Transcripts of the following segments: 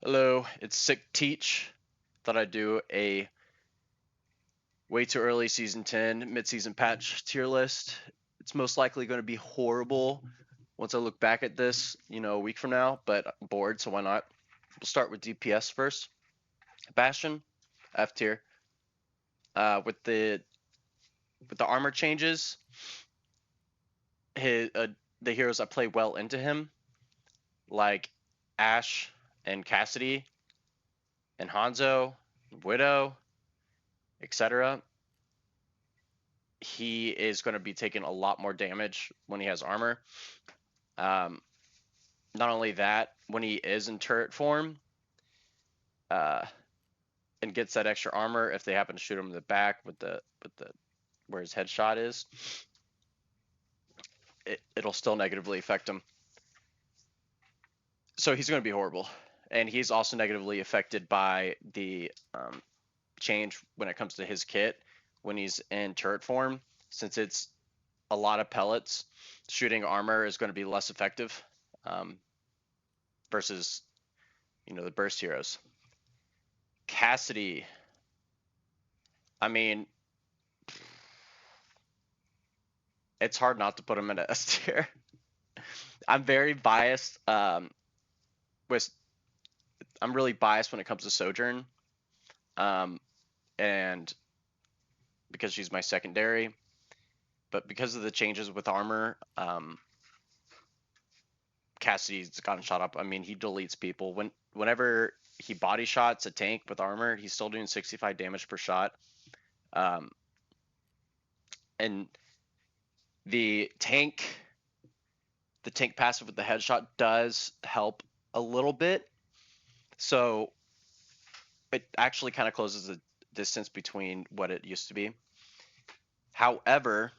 Hello, it's Sick Teach. Thought I'd do a way too early season 10 mid-season patch tier list. It's most likely going to be horrible once I look back at this, a week from now, but I'm bored, so why not? We'll start with DPS first. Bastion, F tier. With the armor changes, the heroes that play well into him, like Ashe and Cassidy and Hanzo, Widow, etc. He is going to be taking a lot more damage when he has armor. Not only that, when he is in turret form and gets that extra armor, if they happen to shoot him in the back with the where his headshot is, it'll still negatively affect him. So he's going to be horrible, and he's also negatively affected by the change when it comes to his kit when he's in turret form, since it's a lot of pellets. Shooting armor is going to be less effective versus the burst heroes. Cassidy, I mean, it's hard not to put him in a S tier. I'm very biased. I'm really biased when it comes to Sojourn, and because she's my secondary, but because of the changes with armor, Cassidy's gotten shot up. I mean, he deletes people whenever he body shots a tank with armor. He's still doing 65 damage per shot, and the tank passive with the headshot does help a little bit. So it actually kind of closes the distance between what it used to be. However,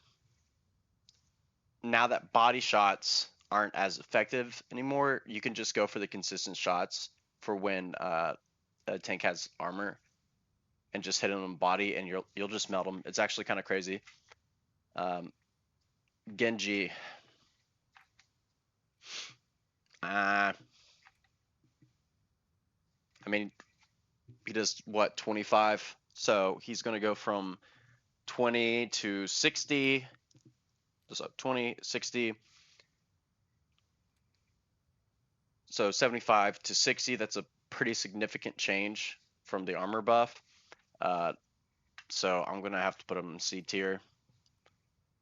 now that body shots aren't as effective anymore, you can just go for the consistent shots for when a tank has armor and just hit him in the body, and you'll just melt him. It's actually kind of crazy. Genji. I mean, he does what, 25? So he's going to go from 20 to 60. So 20, 60. So 75 to 60. That's a pretty significant change from the armor buff. So I'm going to have to put him in C tier.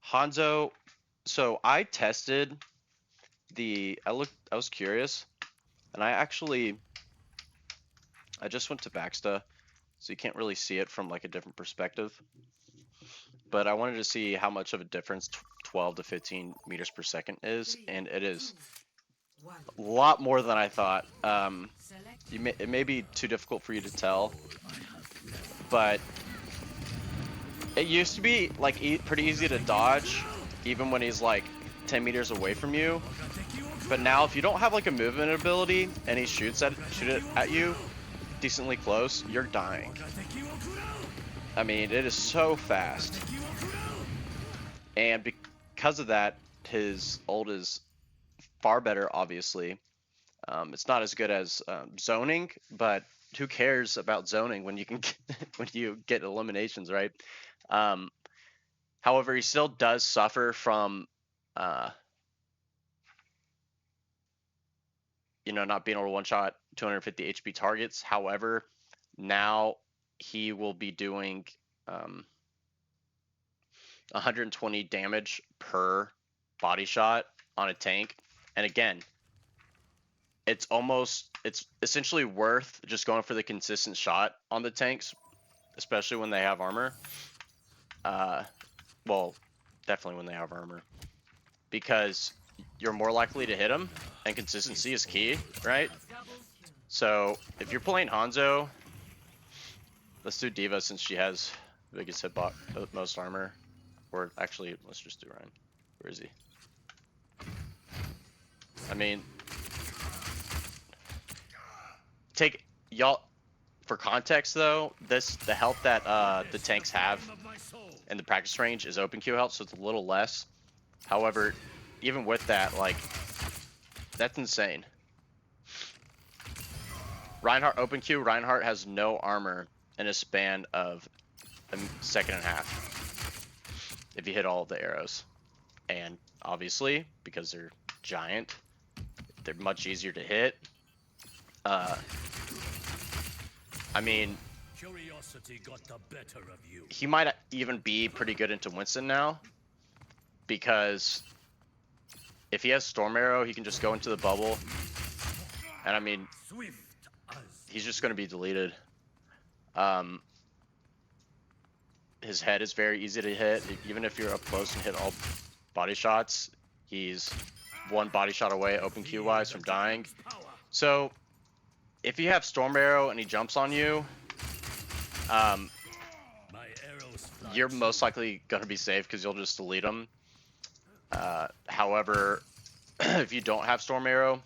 Hanzo. So I tested I was curious, and I just went to Baxta, so you can't really see it from like a different perspective. But I wanted to see how much of a difference 12 to 15 meters per second is, and it is a lot more than I thought. It may be too difficult for you to tell, but it used to be like pretty easy to dodge, even when he's like 10 meters away from you. But now, if you don't have like a movement ability and he shoot it at you decently close, you're dying. I mean, it is so fast. And because of that, his ult is far better, obviously. It's not as good as zoning, but who cares about zoning when you can when you get eliminations, right? However, he still does suffer from not being able to one-shot 250 HP targets. However, now he will be doing 120 damage per body shot on a tank. And again, it's essentially worth just going for the consistent shot on the tanks, especially when they have armor. Well, definitely when they have armor, because you're more likely to hit them, and consistency is key, right? So if you're playing Hanzo, let's do D.Va since she has the biggest hitbox, most armor. Or actually, let's just do Ryan. Where is he? I mean, take y'all for context though. The health that the tanks have in the practice range is open Q health, so it's a little less. However, even with that, like, that's insane. Reinhardt open Q. Reinhardt has no armor in a span of a second and a half if you hit all of the arrows. And obviously, because they're giant, they're much easier to hit. I mean, curiosity got the better of you. He might even be pretty good into Winston now, because if he has Storm Arrow, he can just go into the bubble, and I mean, he's just going to be deleted. His head is very easy to hit. Even if you're up close and hit all body shots, he's one body shot away, open Q wise, from dying. So if you have Storm Arrow and he jumps on you, you're most likely going to be safe because you'll just delete him. However, if you don't have Storm Arrow,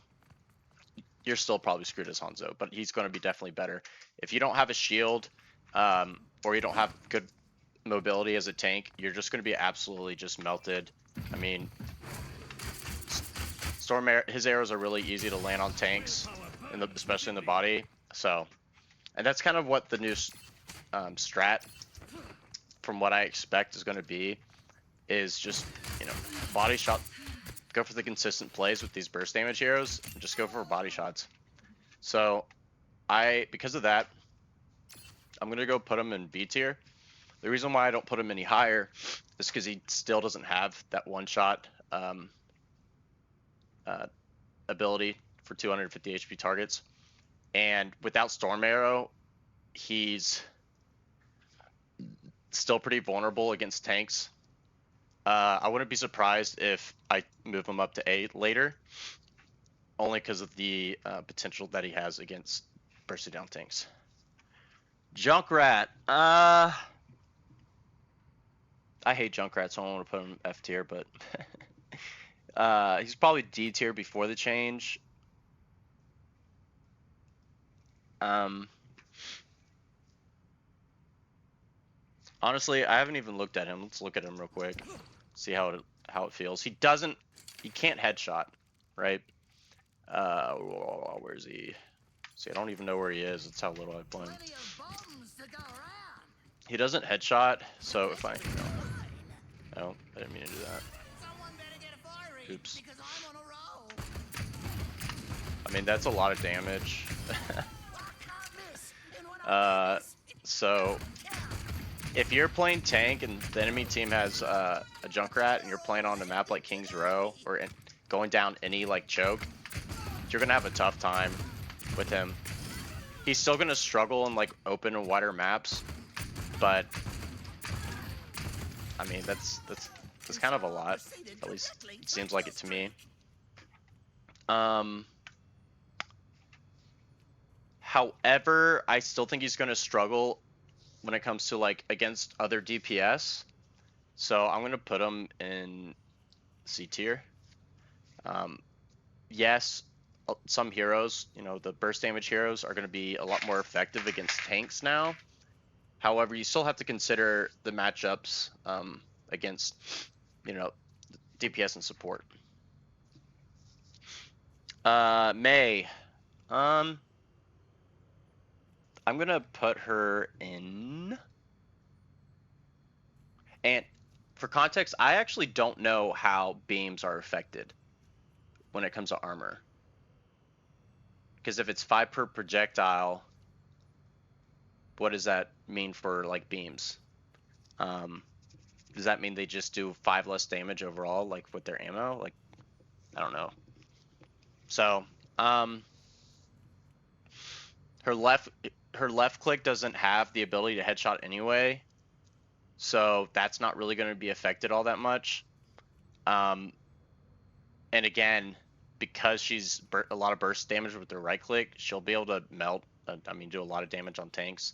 you're still probably screwed as Hanzo, but he's going to be definitely better. If you don't have a shield, or you don't have good mobility as a tank, you're just going to be absolutely just melted. I mean, his arrows are really easy to land on tanks, especially in the body. So, and that's kind of what the new strat, from what I expect, is going to be, is just, you know, body shot. Go for the consistent plays with these burst damage heroes. And just go for body shots. So, because of that, I'm gonna go put him in B tier. The reason why I don't put him any higher is because he still doesn't have that one-shot ability for 250 HP targets, and without Storm Arrow, he's still pretty vulnerable against tanks. I wouldn't be surprised if I move him up to A later, only because of the potential that he has against bursting down tanks. Junkrat. I hate Junkrat, so I don't want to put him in F tier, but he's probably D tier before the change. Honestly, I haven't even looked at him. Let's look at him real quick. See how it feels. He can't headshot, right? Where is he? See, I don't even know where he is. That's how little I play him. He doesn't headshot, so if I, no, I didn't mean to do that. Oops. I mean, that's a lot of damage. So if you're playing tank and the enemy team has a Junkrat and you're playing on a map like King's Row or going down any like choke, you're gonna have a tough time with him. He's still gonna struggle in like open and wider maps, but I mean that's kind of a lot. At least it seems like it to me. However, I still think he's gonna struggle when it comes to like against other DPS. So I'm gonna put him in C tier. Yes, some heroes, you know, the burst damage heroes are gonna be a lot more effective against tanks now. However, you still have to consider the matchups against, you know, DPS and support. Mei. I'm gonna put her in, and for context, I actually don't know how beams are affected when it comes to armor, because if it's 5 per projectile, what does that mean for like beams? Does that mean they just do 5 less damage overall, like with their ammo? Like, I don't know. So, her left click doesn't have the ability to headshot anyway, so that's not really going to be affected all that much. And again, because she's a lot of burst damage with her right click, she'll be able to melt. I mean, do a lot of damage on tanks.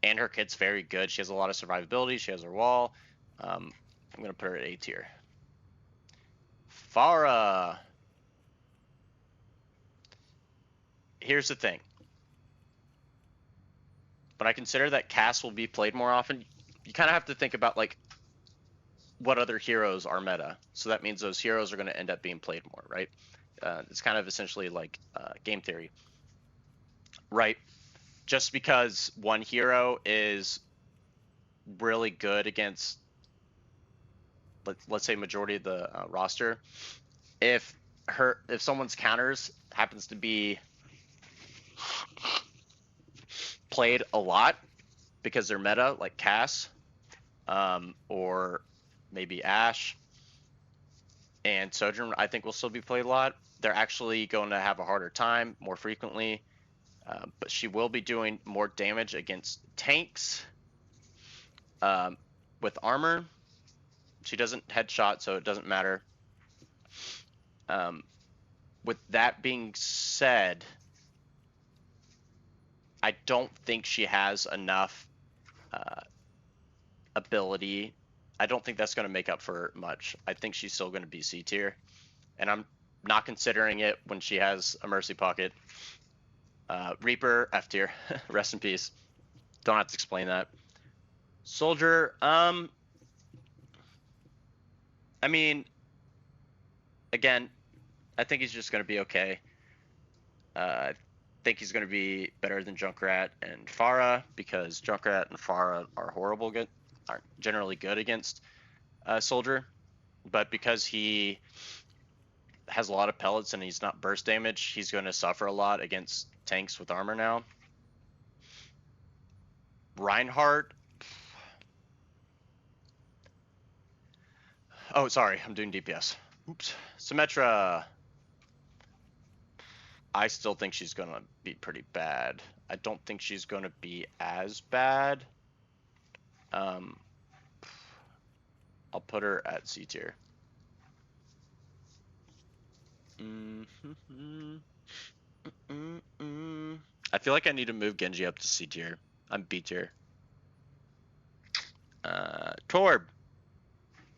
And her kit's very good. She has a lot of survivability. She has her wall. I'm going to put her at A tier. Pharah. Here's the thing. When I consider that Cass will be played more often, you kind of have to think about like what other heroes are meta. So that means those heroes are going to end up being played more, right? It's kind of essentially like game theory. right? Just because one hero is really good against, let's say, majority of the roster, if someone's counters happens to be played a lot because they're meta, like Cass, or maybe Ashe, and Sojourn, I think will still be played a lot. They're actually going to have a harder time more frequently, but she will be doing more damage against tanks with armor. She doesn't headshot, so it doesn't matter. With that being said, I don't think she has enough ability. I don't think that's going to make up for much. I think she's still going to be C tier, and I'm not considering it when she has a Mercy Pocket. Reaper, F tier. Rest in peace. Don't have to explain that. Soldier, I mean, again, I think he's just going to be okay. I think he's going to be better than Junkrat and Pharah, because Junkrat and Pharah are generally good against Soldier, but because he has a lot of pellets and he's not burst damage, he's going to suffer a lot against tanks with armor now. Reinhardt. Oh, sorry, I'm doing DPS. Oops. Symmetra. I still think she's going to be pretty bad. I don't think she's going to be as bad. I'll put her at C tier. I feel like I need to move Genji up to C tier. I'm B tier. Torb.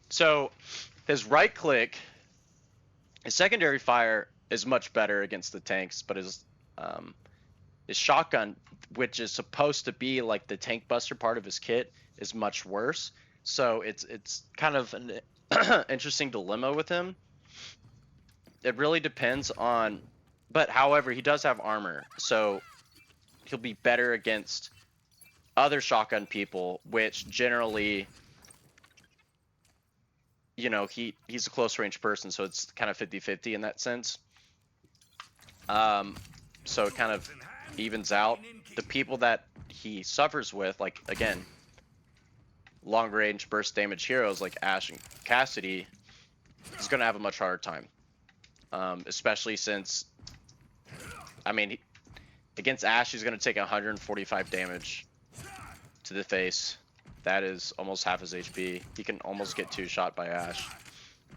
So his right click, his secondary fire is much better against the tanks, but his shotgun, which is supposed to be like the tank buster part of his kit, is much worse. So it's kind of an interesting dilemma with him. It really depends on, but however, he does have armor, so he'll be better against other shotgun people, which generally, you know, he's a close range person, so it's kind of 50-50 in that sense. So it kind of evens out. The people that he suffers with, like, again, long range burst damage heroes like Ashe and Cassidy, he's going to have a much harder time. Especially since, I mean, against Ashe, he's going to take 145 damage to the face. That is almost half his HP. He can almost get 2-shot by Ashe,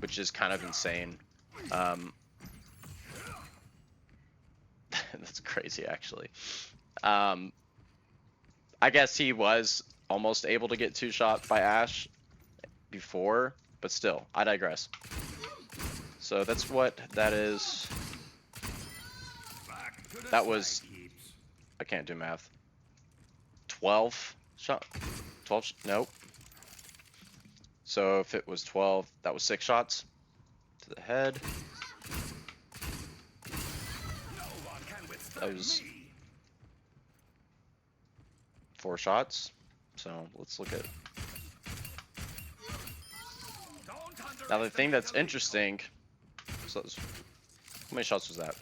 which is kind of insane. That's crazy, actually. I guess he was almost able to get 2-shot by Ashe before, but still, I digress. So that's what that is. That was, I can't do math. 12 shot. 12. Nope. So if it was 12, that was 6 shots to the head. That was 4 shots. So let's look at. Now the thing that's interesting. So how many shots was that?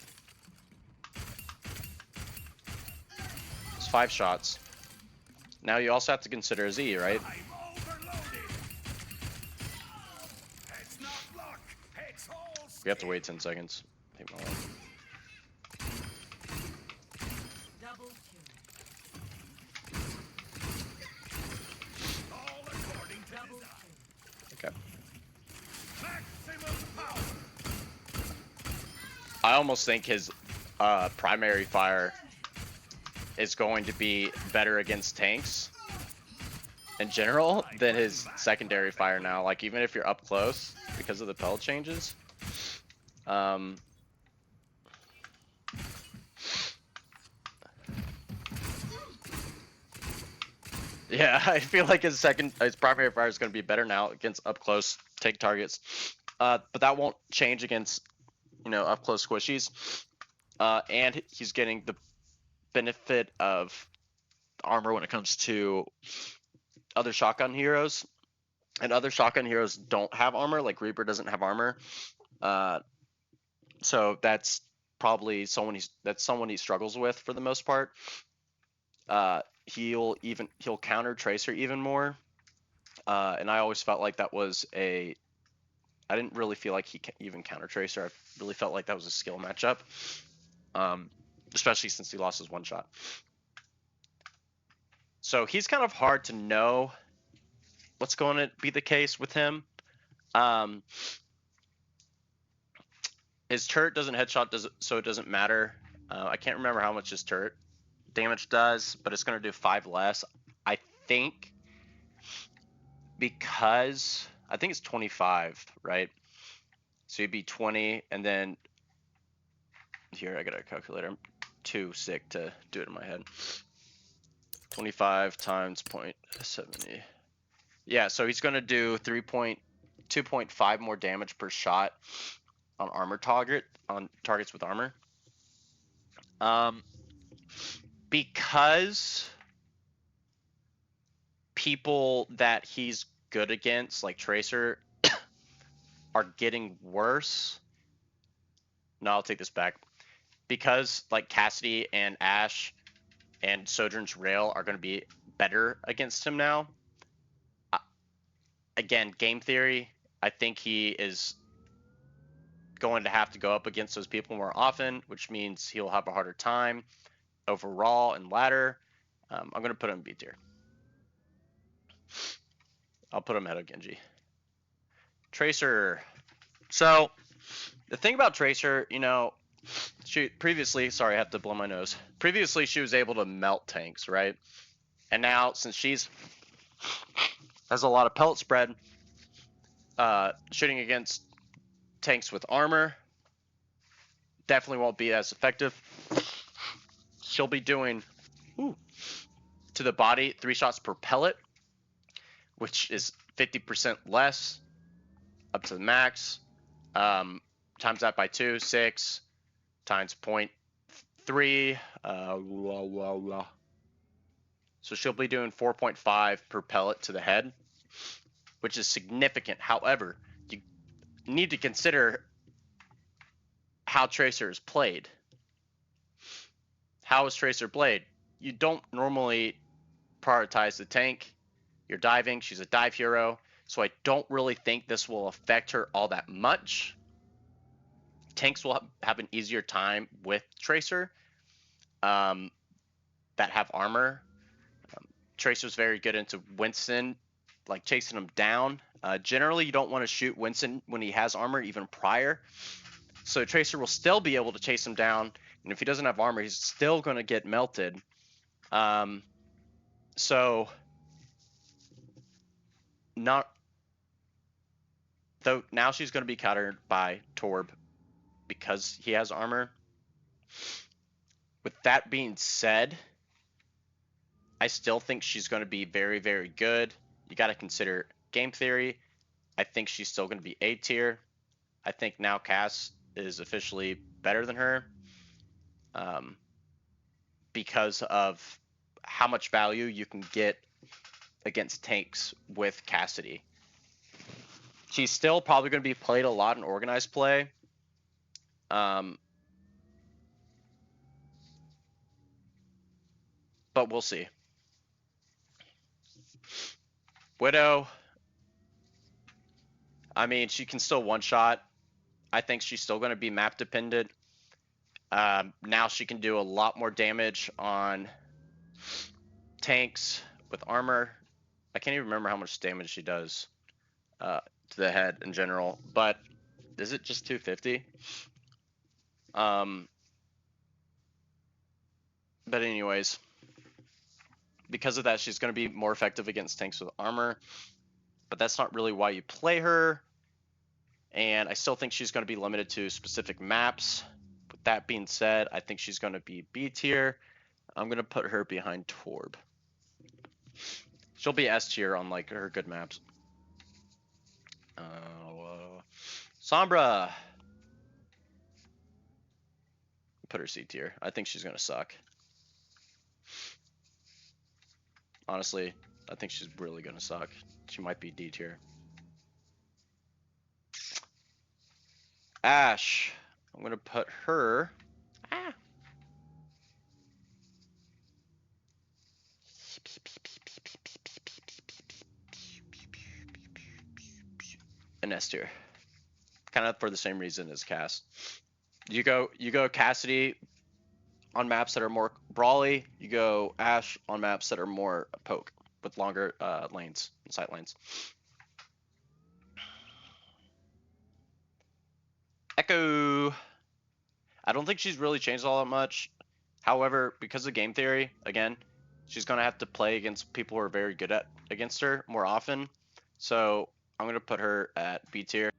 It's 5 shots. Now you also have to consider Z, right? We have to wait 10 seconds. Take my life. Okay. I almost think his primary fire is going to be better against tanks in general than his secondary fire now. Like, even if you're up close because of the pellet changes. Yeah, I feel like his primary fire is going to be better now against up close tank targets. But that won't change against, you know, up close squishies. And he's getting the benefit of armor when it comes to other shotgun heroes, and other shotgun heroes don't have armor. Like Reaper doesn't have armor, so that's probably someone he struggles with for the most part. He'll counter Tracer even more, and I always felt like that was a. I didn't really feel like he even counter Tracer. I really felt like that was a skill matchup, especially since he lost his one shot. So he's kind of hard to know what's going to be the case with him. His turret doesn't headshot, so it doesn't matter. I can't remember how much his turret damage does, but it's going to do 5 less. I think because I think it's 25, right? So you'd be 20, and then here I got a calculator. I'm too sick to do it in my head. 25 times 0.70. Yeah, so he's going to do 2.5 more damage per shot on targets with armor. Because people that he's good against, like Tracer, are getting worse. No, I'll take this back. Because like Cassidy and Ashe and Sojourn's Rail are going to be better against him now. Again, game theory, I think he is going to have to go up against those people more often, which means he'll have a harder time overall and ladder. I'm going to put him in B tier. I'll put him ahead of Genji. Tracer. So the thing about Tracer, she previously, sorry, I have to blow my nose. Previously, she was able to melt tanks, right? And now, since she's has a lot of pellet spread, shooting against tanks with armor definitely won't be as effective. She'll be doing to the body 3 shots per pellet, which is 50% less up to the max. Times that by 2, 6 times 0.3. So she'll be doing 4.5 per pellet to the head, which is significant. However, you need to consider how Tracer is played. How is Tracer played? You don't normally prioritize the tank. You're diving. She's a dive hero. So I don't really think this will affect her all that much. Tanks will have an easier time with Tracer that have armor. Tracer's very good into Winston, like chasing him down. Generally, you don't want to shoot Winston when he has armor, even prior. So Tracer will still be able to chase him down, and if he doesn't have armor, he's still going to get melted. So not though now she's going to be countered by Torb because he has armor. With that being said, I still think she's going to be very, very good. You got to consider game theory. I think she's still going to be A tier. I think now Cass is officially better than her because of how much value you can get against tanks with Cassidy. She's still probably going to be played a lot in organized play. But we'll see. Widow, I mean, she can still one-shot. I think she's still going to be map dependent. Now she can do a lot more damage on tanks with armor. I can't even remember how much damage she does to the head in general, but is it just 250? But anyways, because of that, she's going to be more effective against tanks with armor, but that's not really why you play her. And I still think she's going to be limited to specific maps. With that being said, I think she's going to be B tier. I'm going to put her behind Torb. She'll be S tier on like her good maps. Sombra. Put her C tier. I think she's going to suck. Honestly, I think she's really gonna suck. She might be D tier. Ash. I'm gonna put her. Ah. An S tier. Kind of for the same reason as Cass. You go Cassidy on maps that are more brawly. You go Ash on maps that are more poke with longer lanes and sight lanes. Echo. I don't think she's really changed all that much. However, because of game theory, again, she's gonna have to play against people who are very good at against her more often. So I'm gonna put her at B tier.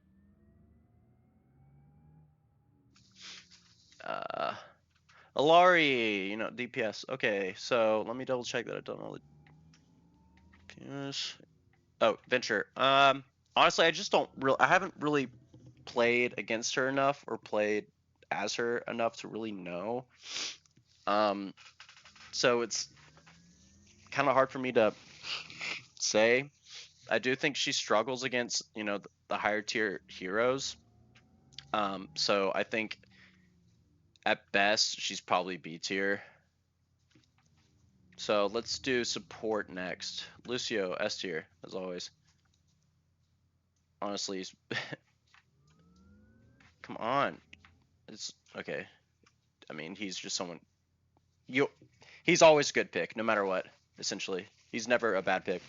Alari, DPS. Okay, so let me double check that I've done all the DPS. Oh, Venture. Honestly, I haven't really played against her enough or played as her enough to really know. So it's kind of hard for me to say. I do think she struggles against, the higher tier heroes. So I think at best she's probably B tier. So let's do support next. Lucio, S tier, as always. Honestly, come on. It's okay. I mean, he's just someone he's always a good pick, no matter what, essentially. He's never a bad pick.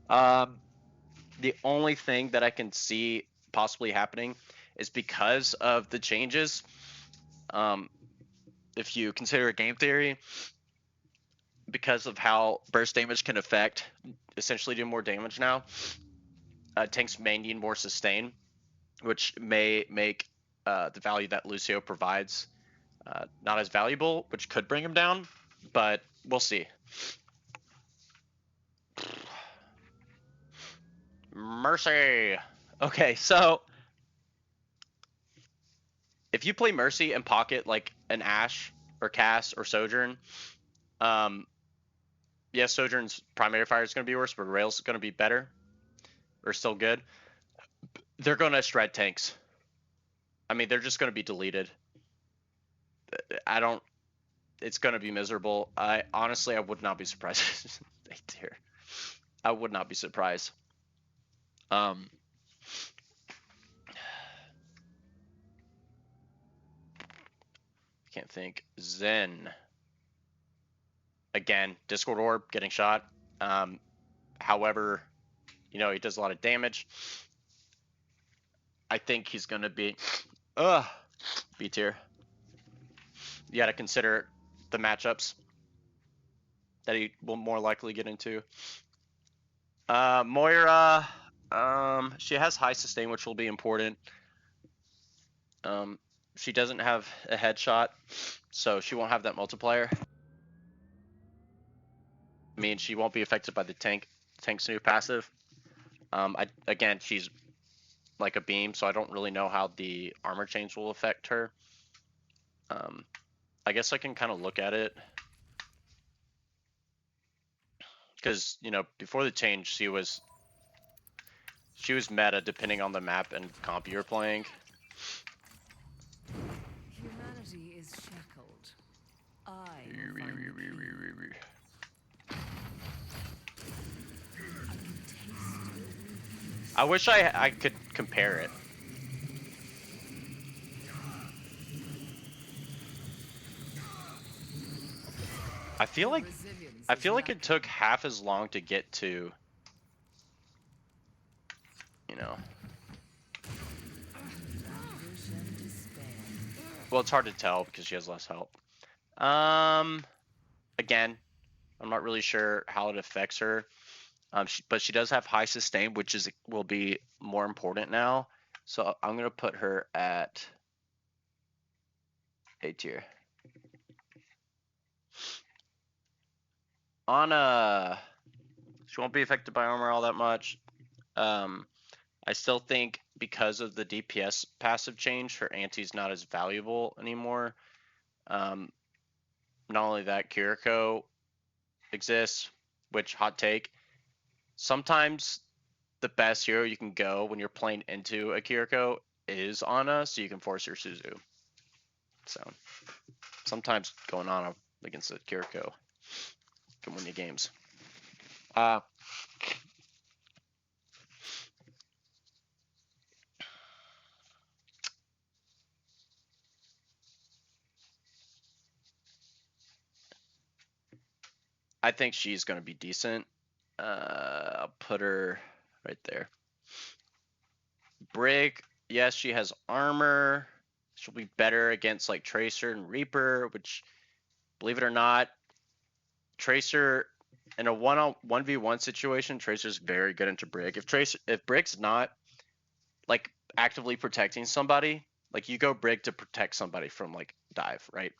The only thing that I can see possibly happening is because of the changes. If you consider game theory, because of how burst damage can affect, essentially do more damage now, tanks may need more sustain, which may make the value that Lucio provides not as valuable, which could bring him down, but we'll see. Mercy. Okay, so if you play Mercy and pocket like an Ashe or Cass or Sojourn, yes, Sojourn's primary fire is going to be worse, but Rail's going to be better or still good. They're going to shred tanks. I mean, they're just going to be deleted. It's going to be miserable. I would not be surprised. I would not be surprised. Can't think. Zen. Again, Discord Orb getting shot. However, he does a lot of damage. I think he's going to be B tier. You got to consider the matchups that he will more likely get into. Moira, she has high sustain, which will be important. She doesn't have a headshot, so she won't have that multiplier. I mean, she won't be affected by the tank's new passive. Again, she's like a beam, so I don't really know how the armor change will affect her. I guess I can kind of look at it because before the change, she was meta depending on the map and comp you're playing. Humanity is shackled. I wish I could compare it. I feel like it took half as long to get to, well, it's hard to tell because she has less health. Again, I'm not really sure how it affects her. But she does have high sustain, which will be more important now. So I'm gonna put her at A tier. Ana, she won't be affected by armor all that much. I still think because of the DPS passive change, her anti's not as valuable anymore. Not only that, Kiriko exists, which hot take. Sometimes the best hero you can go when you're playing into a Kiriko is Ana, so you can force your Suzu. So sometimes going Ana against a Kiriko can win you games. I think she's going to be decent. I'll put her right there. Brig, yes, she has armor. She'll be better against like Tracer and Reaper, which, believe it or not, Tracer in a 1v1 situation, Tracer's very good into Brig. If Brig's not like actively protecting somebody, like you go Brig to protect somebody from like dive, right?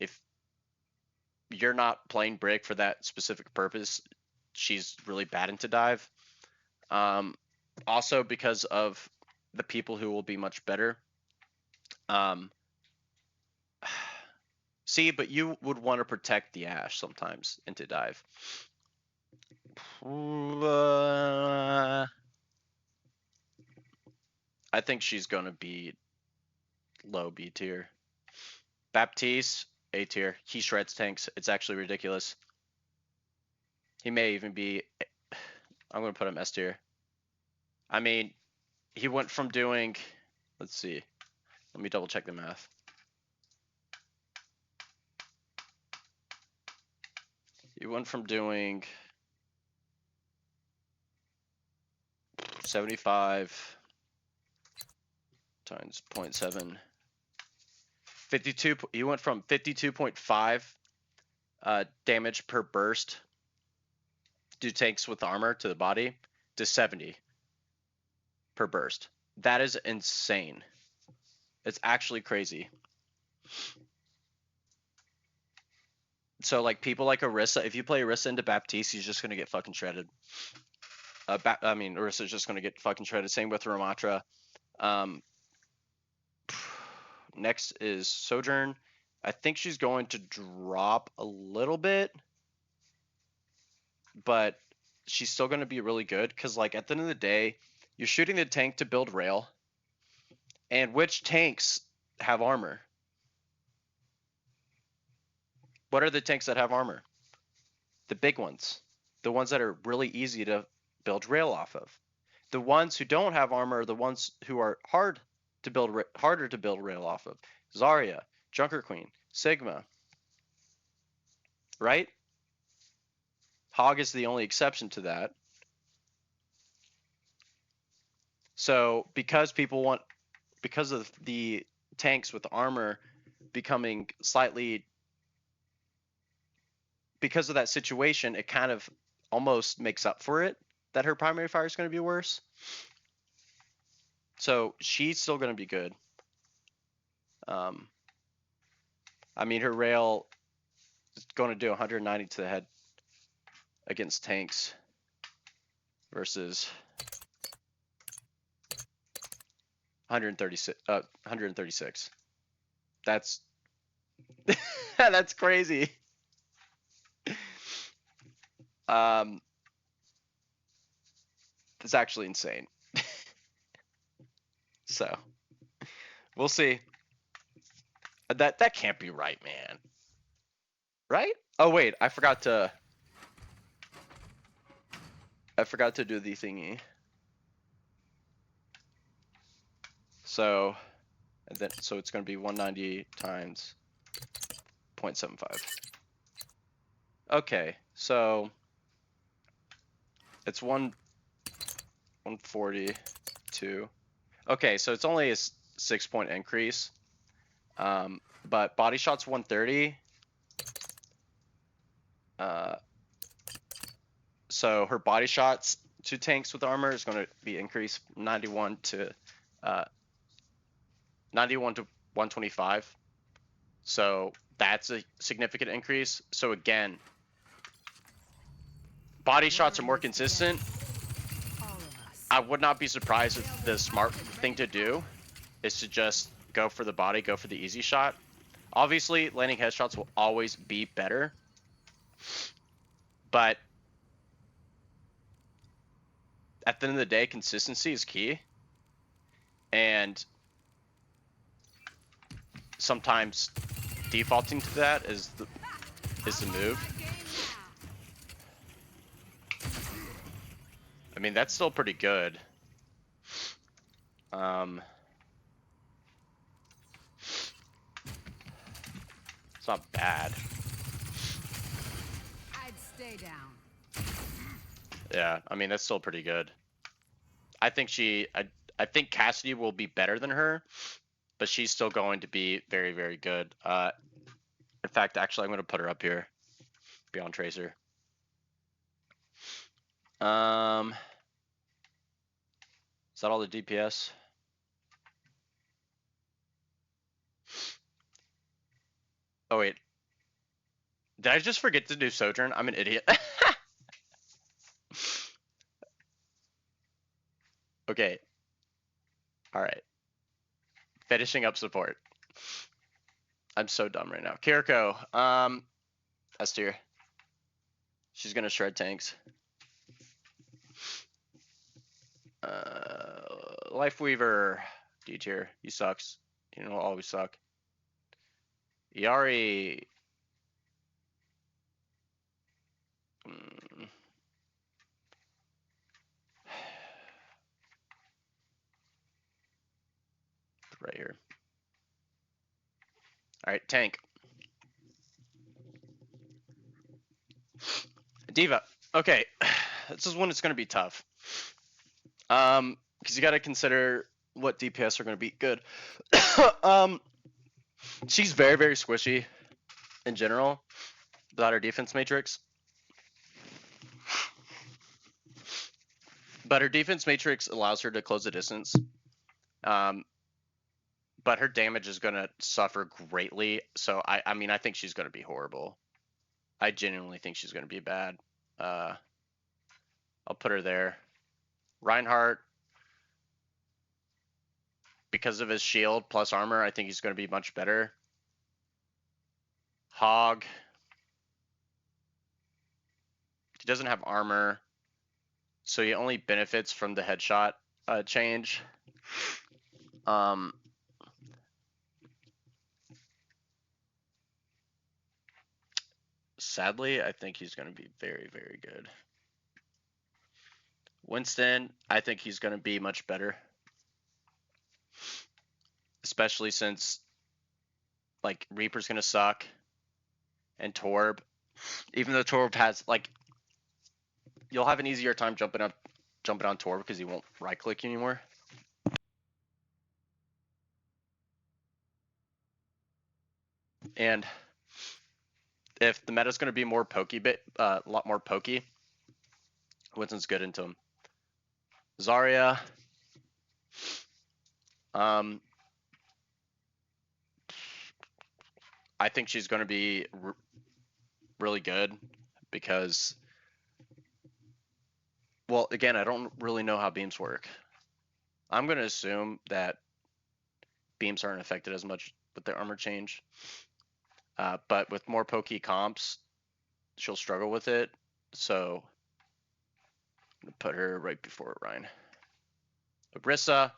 If you're not playing Brig for that specific purpose, she's really bad into dive. Also because of the people who will be much better. See, but you would want to protect the Ashe sometimes into dive. I think she's going to be low B tier. Baptiste, A tier. He shreds tanks. It's actually ridiculous. He may even be... I'm going to put him S tier. I mean, he went from doing... Let's see. Let me double check the math. He went from doing 75 times 0.7. 52. He went from 52.5 damage per burst do tanks with armor to the body to 70 per burst. That is insane. It's actually crazy. So like people like Orisa, if you play Orisa into Baptiste, he's just gonna get fucking shredded. Orisa's just gonna get fucking shredded. Same with Ramatra. Next is Sojourn. I think she's going to drop a little bit, but she's still going to be really good because, like, at the end of the day, you're shooting the tank to build rail. And which tanks have armor? What are the tanks that have armor? The big ones. The ones that are really easy to build rail off of. The ones who don't have armor are the ones who are harder to build rail off of. Zarya, Junker Queen, Sigma. Right? Hog is the only exception to that. So because of the tanks with armor becoming slightly, because of that situation, it kind of almost makes up for it that her primary fire is going to be worse. So she's still going to be good. I mean, her rail is going to do 190 to the head against tanks versus 136. That's that's crazy. That's actually insane. So we'll see. That can't be right, man. Right? Oh wait, I forgot to do the thingy. So it's going to be 190 times 0.75. Okay, so it's 142. Okay, so it's only a 6-point increase. But body shot's 130. So her body shots to tanks with armor is going to be increased 91 to 125. So that's a significant increase. So again, body shots are more consistent. I would not be surprised if the smart thing to do is to just go for the body, go for the easy shot. Obviously, landing headshots will always be better. But at the end of the day, consistency is key. And sometimes defaulting to that is the move. I mean, that's still pretty good. It's not bad. I'd stay down. Yeah, I mean, that's still pretty good. I think I think Cassidy will be better than her, but she's still going to be very, very good. In fact, actually, I'm going to put her up here, beyond Tracer. Is that all the DPS? Oh wait, did I just forget to do Sojourn? I'm an idiot. Okay. All right. Finishing up support. I'm so dumb right now. Kiriko, S tier. She's gonna shred tanks. Lifeweaver, D tier. He sucks. You know, always suck. Yari. Right here. All right, tank. Diva. Okay, this is when it's gonna be tough. Because you got to consider what DPS are going to be good. She's very, very squishy in general without her defense matrix. But her defense matrix allows her to close the distance. But her damage is going to suffer greatly. So, I mean, I think she's going to be horrible. I genuinely think she's going to be bad. I'll put her there. Reinhardt, because of his shield plus armor, I think he's going to be much better. Hog. He doesn't have armor, so he only benefits from the headshot change. Sadly, I think he's going to be very, very good. Winston, I think he's going to be much better. Especially since, like, Reaper's going to suck. And Torb. Even though Torb has, like, you'll have an easier time jumping on Torb because he won't right-click anymore. And if the meta's going to be more pokey, a lot more pokey, Winston's good into him. Zarya. I think she's going to be really good because, well, again, I don't really know how beams work. I'm going to assume that beams aren't affected as much with the armor change. But with more pokey comps, she'll struggle with it. So I'm going to put her right before Ryan. Orisa.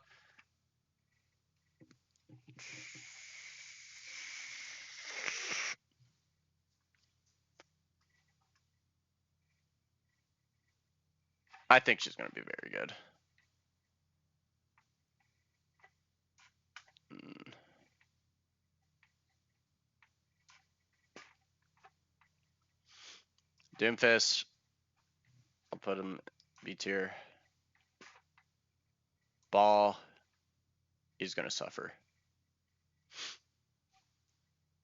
I think she's going to be very good. Doomfist. I'll put him B tier. Ball. He's going to suffer.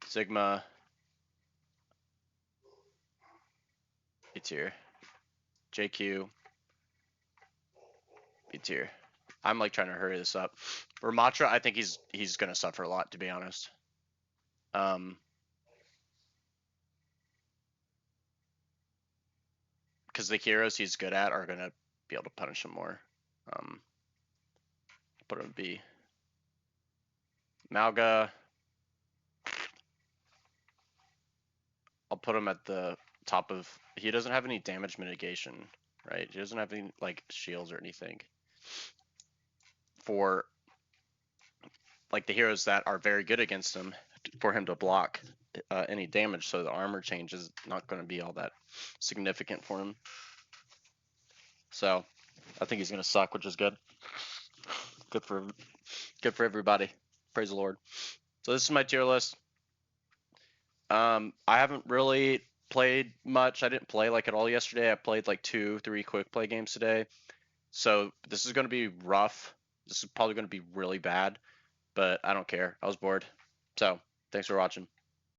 Sigma. B tier. JQ. B tier. I'm like trying to hurry this up. Ramatra, I think he's gonna suffer a lot, to be honest. Because the heroes he's good at are gonna be able to punish him more. Put him B. Malga. I'll put him at the top of, he doesn't have any damage mitigation, right? He doesn't have any like shields or anything for like the heroes that are very good against him, for him to block any damage. So the armor change is not going to be all that significant for him. So I think he's going to suck, which is good. Good for everybody. Praise the Lord. So this is my tier list. I haven't really played much. I didn't play like at all yesterday. I played like 2-3 quick play games today. So this is going to be rough. This is probably going to be really bad, but I don't care. I was bored. So thanks for watching.